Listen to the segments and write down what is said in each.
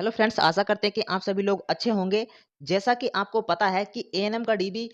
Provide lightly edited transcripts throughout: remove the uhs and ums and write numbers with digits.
Hello friends, आशा करते हैं कि आप सभी लोग अच्छे होंगे। जैसा कि आपको पता है कि एएनएम का डीबी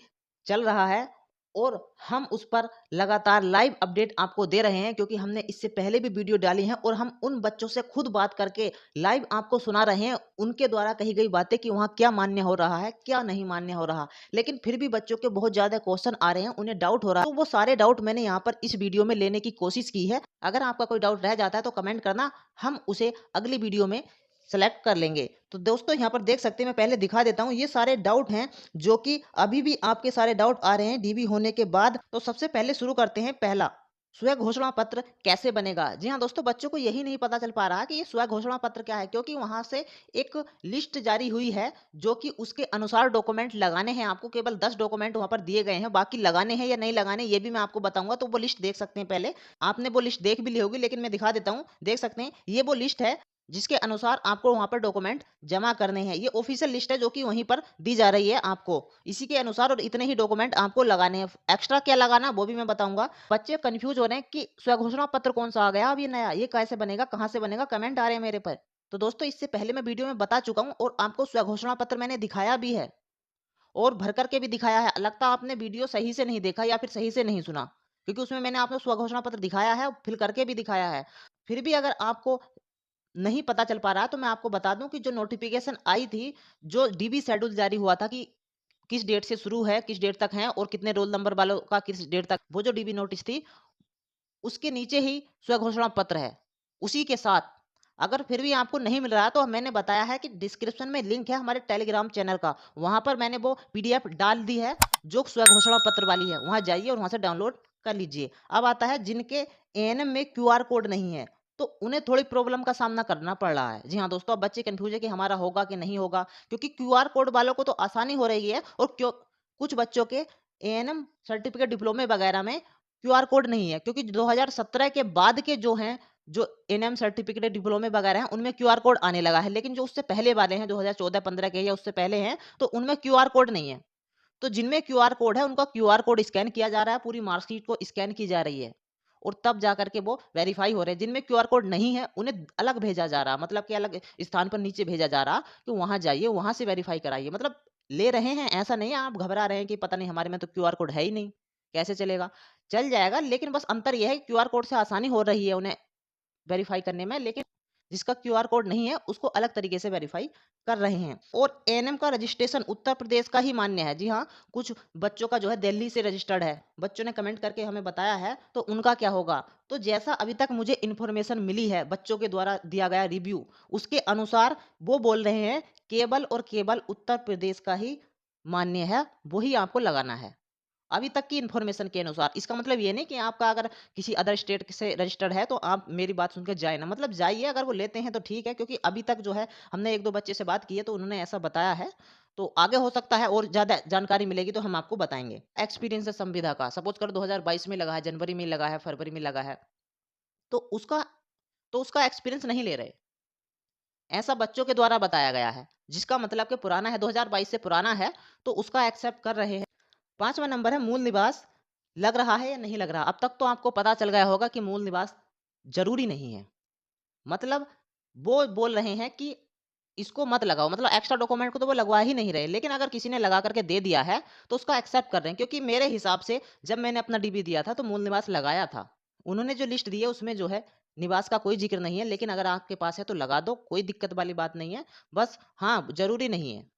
चल रहा है और हम उस पर लगातार लाइव अपडेट आपको दे रहे हैं, क्योंकि हमने इससे पहले भी वीडियो डाली हैं और हम उन बच्चों से खुद बात करके लाइव आपको सुना रहे हैं, उनके द्वारा कही गई बातें कि वहाँ क्या मान्य हो रहा है, क्या नहीं मान्य हो रहा। लेकिन फिर भी बच्चों के बहुत ज़्यादा क्वेश्चन आ रहे हैं, उन्हें डाउट हो रहा है, तो वो सारे डाउट मैंने यहाँ पर इस वीडियो में लेने की कोशिश की है। अगर आपका कोई डाउट रह जाता है तो कमेंट करना, हम उसे अगली वीडियो में सेलेक्ट कर लेंगे। तो दोस्तों यहाँ पर देख सकते हैं, मैं पहले दिखा देता हूँ, ये सारे डाउट हैं जो कि अभी भी आपके सारे डाउट आ रहे हैं डीबी होने के बाद। तो सबसे पहले शुरू करते हैं। पहला, स्व घोषणा पत्र कैसे बनेगा। जी हाँ दोस्तों, बच्चों को यही नहीं पता चल पा रहा कि ये स्व घोषणा पत्र क्या है, क्योंकि वहां से एक लिस्ट जारी हुई है जो कि उसके अनुसार डॉक्यूमेंट लगाने हैं। आपको केवल 10 डॉक्यूमेंट वहां पर दिए गए हैं, बाकी लगाने हैं या नहीं लगाने ये भी मैं आपको बताऊंगा। तो वो लिस्ट देख सकते हैं। पहले आपने वो लिस्ट देख भी ली होगी, लेकिन मैं दिखा देता हूँ। देख सकते हैं, ये वो लिस्ट है जिसके अनुसार आपको वहाँ पर डॉक्यूमेंट जमा करने हैं। ये ऑफिशियल लिस्ट है जो कि वहीं पर दी जा रही है आपको, इसी के अनुसार, और इतने ही डॉक्यूमेंट आपको लगाने हैं। एक्स्ट्रा क्या लगाना वो भी मैं बताऊंगा। बच्चे कंफ्यूज हो रहे हैं कि स्वघोषणा पत्र कौन सा आ गया अब ये नया, ये कैसे बनेगा, कहाँ से बनेगा, कमेंट आ रहे हैं मेरे पर। तो दोस्तों, इससे पहले मैं वीडियो में बता चुका हूँ और आपको स्वघोषणा पत्र मैंने दिखाया भी है और भर करके भी दिखाया है। लगता है आपने वीडियो सही से नहीं देखा या फिर सही से नहीं सुना, क्योंकि उसमें मैंने आपको स्वघोषणा पत्र दिखाया है, फिल करके भी दिखाया है। फिर भी अगर आपको नहीं पता चल पा रहा है तो मैं आपको बता दूं कि जो नोटिफिकेशन आई थी, जो डीबी शेड्यूल जारी हुआ था कि किस डेट से शुरू है, किस डेट तक है और कितने रोल नंबर वालों का किस डेट तक, वो जो डीबी नोटिस थी उसके नीचे ही स्वघोषणा पत्र है उसी के साथ। अगर फिर भी आपको नहीं मिल रहा है तो मैंने बताया है कि डिस्क्रिप्शन में लिंक है हमारे टेलीग्राम चैनल का, वहां पर मैंने वो पीडीएफ डाल दी है जो स्वघोषणा पत्र वाली है। वहां जाइए और वहां से डाउनलोड कर लीजिए। अब आता है जिनके एएनएम में क्यूआर कोड नहीं है, तो उन्हें थोड़ी प्रॉब्लम का सामना करना पड़ रहा है। जी हाँ दोस्तों, अब बच्चे कंफ्यूज है कि हमारा होगा कि नहीं होगा, क्योंकि क्यूआर कोड वालों को तो आसानी हो रही है और क्यों कुछ बच्चों के एएनएम सर्टिफिकेट डिप्लोमे वगैरह में क्यूआर कोड नहीं है, क्योंकि 2017 के बाद के जो हैं, जो एनएम सर्टिफिकेट डिप्लोमे वगैरह हैं, उनमें क्यूआर कोड आने लगा है। लेकिन जो उससे पहले वाले हैं, 2014-15 के या उससे पहले हैं, तो उनमें क्यूआर कोड नहीं है। तो जिनमें क्यूआर कोड है उनका क्यूआर कोड स्कैन किया जा रहा है, पूरी मार्कशीट को स्कैन की जा रही है और तब जा करके वो वेरीफाई हो रहे हैं। जिनमें क्यूआर कोड नहीं है उन्हें अलग भेजा जा रहा, मतलब कि अलग स्थान पर नीचे भेजा जा रहा कि वहां जाइए, वहां से वेरीफाई कराइए। मतलब ले रहे हैं, ऐसा नहीं है आप घबरा रहे हैं कि पता नहीं हमारे में तो क्यूआर कोड है ही नहीं, कैसे चलेगा। चल जाएगा, लेकिन बस अंतर यह है कि क्यूआर कोड से आसानी हो रही है उन्हें वेरीफाई करने में, लेकिन जिसका क्यूआर कोड नहीं है उसको अलग तरीके से वेरीफाई कर रहे हैं। और एएनएम का रजिस्ट्रेशन उत्तर प्रदेश का ही मान्य है। जी हाँ, कुछ बच्चों का जो है दिल्ली से रजिस्टर्ड है, बच्चों ने कमेंट करके हमें बताया है, तो उनका क्या होगा। तो जैसा अभी तक मुझे इन्फॉर्मेशन मिली है, बच्चों के द्वारा दिया गया रिव्यू, उसके अनुसार वो बोल रहे हैं केवल और केवल उत्तर प्रदेश का ही मान्य है, वही आपको लगाना है अभी तक की इन्फॉर्मेशन के अनुसार। इसका मतलब ये नहीं कि आपका अगर किसी अदर स्टेट से रजिस्टर्ड है तो आप मेरी बात सुनकर जाए ना, मतलब जाइए, अगर वो लेते हैं तो ठीक है, क्योंकि अभी तक जो है हमने एक दो बच्चे से बात की है तो उन्होंने ऐसा बताया है। तो आगे हो सकता है और ज्यादा जानकारी मिलेगी तो हम आपको बताएंगे। एक्सपीरियंस है संविदा का, सपोज कर 2022 में लगा है, जनवरी में लगा है, फरवरी में लगा है, तो उसका एक्सपीरियंस नहीं ले रहे, ऐसा बच्चों के द्वारा बताया गया है। जिसका मतलब कि पुराना है, 2022 से पुराना है, तो उसका एक्सेप्ट कर रहे हैं। पांचवा नंबर है मूल निवास लग रहा है या नहीं लग रहा। अब तक तो आपको पता चल गया होगा कि मूल निवास जरूरी नहीं है। मतलब वो बोल रहे हैं कि इसको मत लगाओ, मतलब एक्स्ट्रा डॉक्यूमेंट को तो वो लगवा ही नहीं रहे, लेकिन अगर किसी ने लगा करके दे दिया है तो उसका एक्सेप्ट कर रहे हैं। क्योंकि मेरे हिसाब से जब मैंने अपना डीबी दिया था तो मूल निवास लगाया था। उन्होंने जो लिस्ट दी है उसमें जो है निवास का कोई जिक्र नहीं है, लेकिन अगर आपके पास है तो लगा दो, कोई दिक्कत वाली बात नहीं है। बस हाँ, जरूरी नहीं है।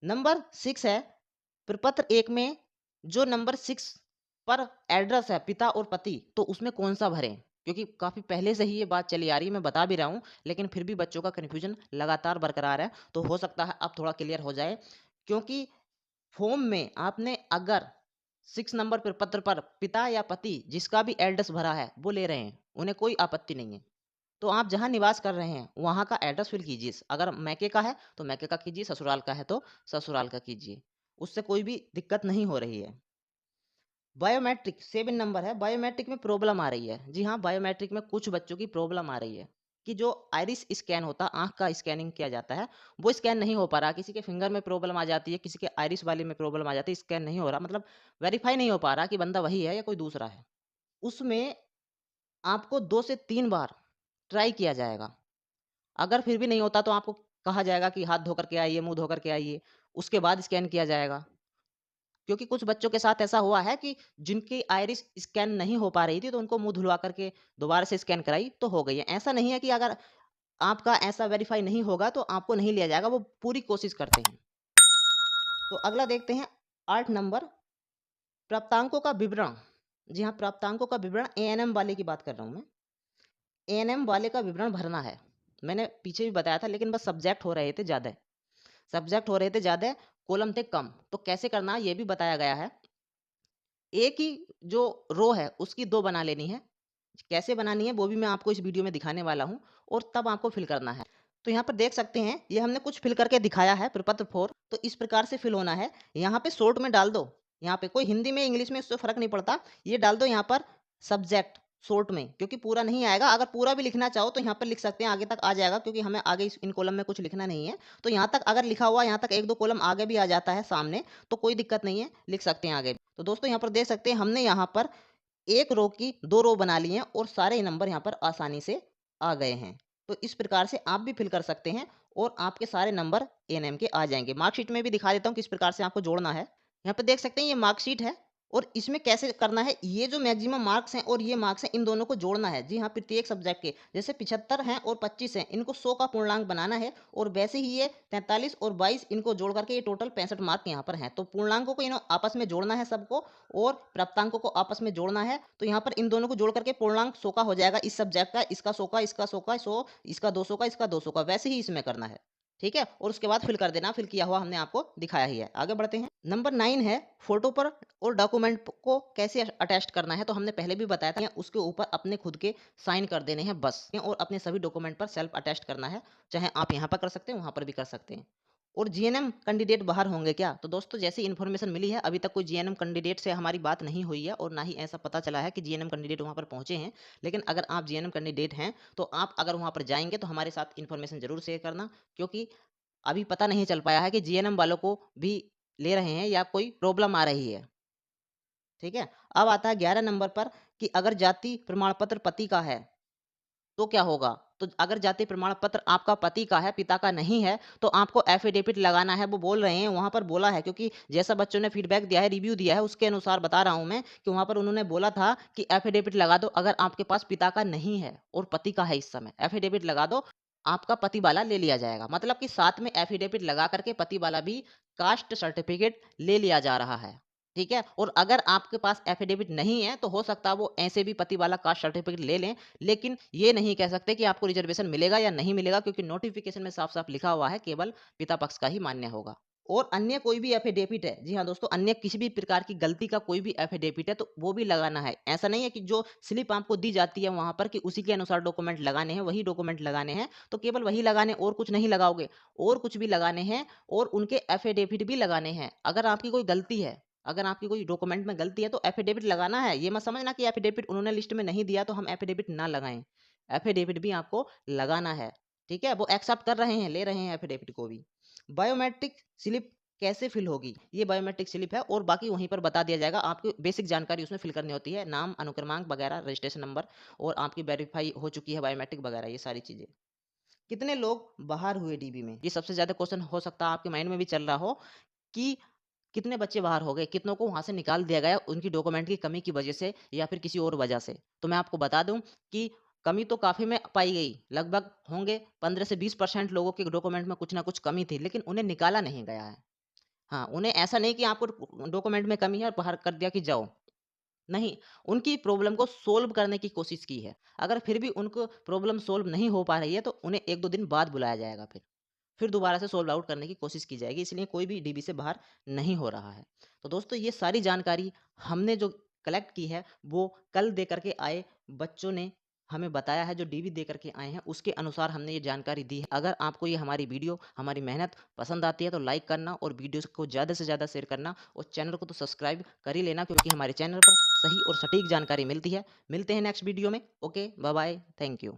नंबर 6 है, प्रपत्र 1 में जो नंबर 6 पर एड्रेस है पिता और पति, तो उसमें कौन सा भरें। क्योंकि काफ़ी पहले से ही ये बात चली आ रही है, मैं बता भी रहा हूँ, लेकिन फिर भी बच्चों का कन्फ्यूजन लगातार बरकरार है। तो हो सकता है अब थोड़ा क्लियर हो जाए, क्योंकि फॉर्म में आपने अगर 6 नंबर प्रपत्र पर पिता या पति जिसका भी एड्रेस भरा है वो ले रहे हैं, उन्हें कोई आपत्ति नहीं है, तो आप जहाँ निवास कर रहे हैं वहाँ का एड्रेस फिल कीजिए। अगर मैके का है तो मैके का कीजिए, ससुराल का है तो ससुराल का कीजिए, उससे कोई भी दिक्कत नहीं हो रही है। बायोमेट्रिक 7 नंबर है, बायोमेट्रिक में प्रॉब्लम आ रही है। जी हाँ, बायोमेट्रिक में कुछ बच्चों की प्रॉब्लम आ रही है कि जो आइरिस स्कैन होता है, आंख का स्कैनिंग किया जाता है, वो स्कैन नहीं हो पा रहा। किसी के फिंगर में प्रॉब्लम आ जाती है, किसी के आइरिस वाले में प्रॉब्लम आ जाती है, स्कैन नहीं हो रहा, मतलब वेरीफाई नहीं हो पा रहा कि बंदा वही है या कोई दूसरा है। उसमें आपको 2 से 3 बार ट्राई किया जाएगा। अगर फिर भी नहीं होता तो आपको कहा जाएगा कि हाथ धो करके आइए, मुँह धो करके आइए, उसके बाद स्कैन किया जाएगा। क्योंकि कुछ बच्चों के साथ ऐसा हुआ है कि जिनकी आइरिस स्कैन नहीं हो पा रही थी, तो उनको मुँह धुलवा करके दोबारा से स्कैन कराई तो हो गई है। ऐसा नहीं है कि अगर आपका ऐसा वेरीफ़ाई नहीं होगा तो आपको नहीं लिया जाएगा, वो पूरी कोशिश करते हैं। तो अगला देखते हैं 8 नंबर, प्राप्तांकों का विवरण। जी हाँ, प्राप्तांकों का विवरण एएनएम वाले की बात कर रहा हूँ मैं। एएनएम वाले का विवरण भरना है। मैंने पीछे भी बताया था, लेकिन बस सब्जेक्ट हो रहे थे ज़्यादा। सब्जेक्ट हो रहे थे ज़्यादा, कॉलम थे कम। तो कैसे करना है ये भी बताया गया है। एक ही जो रो है उसकी 2 बना लेनी है। कैसे बनानी है वो भी मैं आपको इस वीडियो में दिखाने वाला हूँ, और तब आपको फिल करना है। तो यहाँ पर देख सकते हैं, ये हमने कुछ फिल करके दिखाया है प्रपत्र 4। तो इस प्रकार से फिल होना है। यहाँ पे शॉर्ट में डाल दो, यहाँ पे कोई हिंदी में इंग्लिश में उससे फ़र्क नहीं पड़ता। ये डाल दो यहाँ पर सब्जेक्ट शॉर्ट में, क्योंकि पूरा नहीं आएगा। अगर पूरा भी लिखना चाहो तो यहाँ पर लिख सकते हैं, आगे तक आ जाएगा, क्योंकि हमें आगे इन कॉलम में कुछ लिखना नहीं है। तो यहाँ तक अगर लिखा हुआ, यहाँ तक 1-2 कॉलम आगे भी आ जाता है सामने, तो कोई दिक्कत नहीं है, लिख सकते हैं आगे। तो दोस्तों यहाँ पर देख सकते हैं, हमने यहाँ पर एक रो की 2 रो बना ली हैं और सारे नंबर यहाँ पर आसानी से आ गए हैं। तो इस प्रकार से आप भी फिल कर सकते हैं और आपके सारे नंबर एएनएम के आ जाएँगे। मार्कशीट में भी दिखा देता हूँ किस प्रकार से आपको जोड़ना है। यहाँ पे देख सकते हैं, ये मार्कशीट है और इसमें कैसे करना है, ये जो मैक्सिमम मार्क्स हैं और ये मार्क्स हैं, इन दोनों को जोड़ना है। जी हाँ, प्रत्येक सब्जेक्ट के जैसे 75 हैं और 25 हैं, इनको 100 का पूर्णांक बनाना है, और वैसे ही ये 43 और 22 इनको जोड़ करके ये टोटल 65 मार्क यहाँ पर हैं। तो पूर्णांकों को इन्हों आपस में जोड़ना है सबको, और प्राप्तांकों को आपस में जोड़ना है। तो यहाँ पर इन दोनों को जोड़ करके पूर्णांक 100 का हो जाएगा इस सब्जेक्ट का, इसका 100 का, इसका 100 का, 100, इसका 200 का, इसका 200 का। वैसे ही इसमें करना है। ठीक है? और उसके बाद फिल कर देना। फिल किया हुआ हमने आपको दिखाया ही है। आगे बढ़ते हैं। नंबर 9 है, फोटो पर और डॉक्यूमेंट को कैसे अटैच करना है। तो हमने पहले भी बताया था, उसके ऊपर अपने खुद के साइन कर देने हैं बस, और अपने सभी डॉक्यूमेंट पर सेल्फ अटैच करना है। चाहे आप यहाँ पर कर सकते हैं, वहाँ पर भी कर सकते हैं। और जीएनएम कैंडिडेट बाहर होंगे क्या? तो दोस्तों जैसी इन्फॉर्मेशन मिली है, अभी तक कोई जीएनएम कैंडिडेट से हमारी बात नहीं हुई है, और ना ही ऐसा पता चला है कि जीएनएम कैंडिडेट वहाँ पर पहुँचे हैं। लेकिन अगर आप जीएनएम कैंडिडेट हैं, तो आप अगर वहाँ पर जाएँगे तो हमारे साथ इन्फॉर्मेशन ज़रूर शेयर करना, क्योंकि अभी पता नहीं चल पाया है कि जीएनएम वालों को भी ले रहे हैं या कोई प्रॉब्लम आ रही है। ठीक है? अब आता है 11 नंबर पर, कि अगर जाति प्रमाण पत्र पति का है तो क्या होगा? तो अगर जाति प्रमाण पत्र आपका पति का है, पिता का नहीं है, तो आपको एफिडेविट लगाना है। वो बोल रहे हैं, वहाँ पर बोला है, क्योंकि जैसा बच्चों ने फीडबैक दिया है, रिव्यू दिया है, उसके अनुसार बता रहा हूँ मैं, कि वहाँ पर उन्होंने बोला था कि एफिडेविट लगा दो अगर आपके पास पिता का नहीं है और पति का है इस समय। एफिडेविट लगा दो, आपका पति वाला ले लिया जाएगा। मतलब कि साथ में एफिडेविट लगा करके पति वाला भी कास्ट सर्टिफिकेट ले लिया जा रहा है। ठीक है? और अगर आपके पास एफिडेविट नहीं है, तो हो सकता है वो ऐसे भी पति वाला कास्ट सर्टिफिकेट ले लें, लेकिन ये नहीं कह सकते कि आपको रिजर्वेशन मिलेगा या नहीं मिलेगा, क्योंकि नोटिफिकेशन में साफ-साफ लिखा हुआ है, केवल पिता पक्ष का ही मान्य होगा। और अन्य कोई भी एफिडेविट है, जी हाँ दोस्तों, अन्य किसी भी प्रकार की गलती का कोई भी एफिडेविट है, तो वो भी लगाना है। ऐसा नहीं है कि जो स्लिप आपको दी जाती है वहाँ पर, कि उसी के अनुसार डॉक्यूमेंट लगाने हैं, वही डॉक्यूमेंट लगाने हैं, तो केवल वही लगाने, और कुछ नहीं लगाओगे। और कुछ भी लगाने हैं, और उनके एफिडेविट भी लगाने हैं। अगर आपकी कोई गलती है, अगर आपकी कोई डॉक्यूमेंट में गलती है, तो एफिडेविट लगाना है। ये मत समझना कि एफिडेविट उन्होंने लिस्ट में नहीं दिया तो हम एफिडेविट ना लगाएं। एफिडेविट भी आपको लगाना है। ठीक है? वो एक्सेप्ट कर रहे हैं, ले रहे हैं एफिडेविट को भी। बायोमेट्रिक स्लिप कैसे फिल होगी? ये बायोमेट्रिक स्लिप है, और बाकी वहीं पर बता दिया जाएगा। आपकी बेसिक जानकारी उसमें फिल करनी होती है, नाम, अनुक्रमांक वगैरह, रजिस्ट्रेशन नंबर, और आपकी वेरीफाई हो चुकी है बायोमेट्रिक वगैरह, ये सारी चीजें। कितने लोग बाहर हुए डीबी में? ये सबसे ज्यादा क्वेश्चन हो सकता है आपके माइंड में भी चल रहा हो, कि कितने बच्चे बाहर हो गए, कितनों को वहाँ से निकाल दिया गया उनकी डॉक्यूमेंट की कमी की वजह से, या फिर किसी और वजह से। तो मैं आपको बता दूं कि कमी तो काफ़ी में पाई गई, लगभग होंगे 15 से 20% लोगों के डॉक्यूमेंट में कुछ ना कुछ कमी थी, लेकिन उन्हें निकाला नहीं गया है। हाँ, उन्हें ऐसा नहीं कि आपको डॉक्यूमेंट में कमी है और बाहर कर दिया कि जाओ। नहीं, उनकी प्रॉब्लम को सोल्व करने की कोशिश की है। अगर फिर भी उनको प्रॉब्लम सोल्व नहीं हो पा रही है, तो उन्हें 1-2 दिन बाद बुलाया जाएगा फिर दोबारा से सोल्व आउट करने की कोशिश की जाएगी, इसलिए कोई भी डीबी से बाहर नहीं हो रहा है। तो दोस्तों ये सारी जानकारी हमने जो कलेक्ट की है, वो कल दे करके आए बच्चों ने हमें बताया है, जो डीबी दे करके आए हैं उसके अनुसार हमने ये जानकारी दी है। अगर आपको ये हमारी वीडियो, हमारी मेहनत पसंद आती है, तो लाइक करना और वीडियो को ज़्यादा से ज़्यादा शेयर करना, और चैनल को तो सब्सक्राइब कर ही लेना, क्योंकि हमारे चैनल पर सही और सटीक जानकारी मिलती है। मिलते हैं नेक्स्ट वीडियो में। Okay, bye bye, thank you.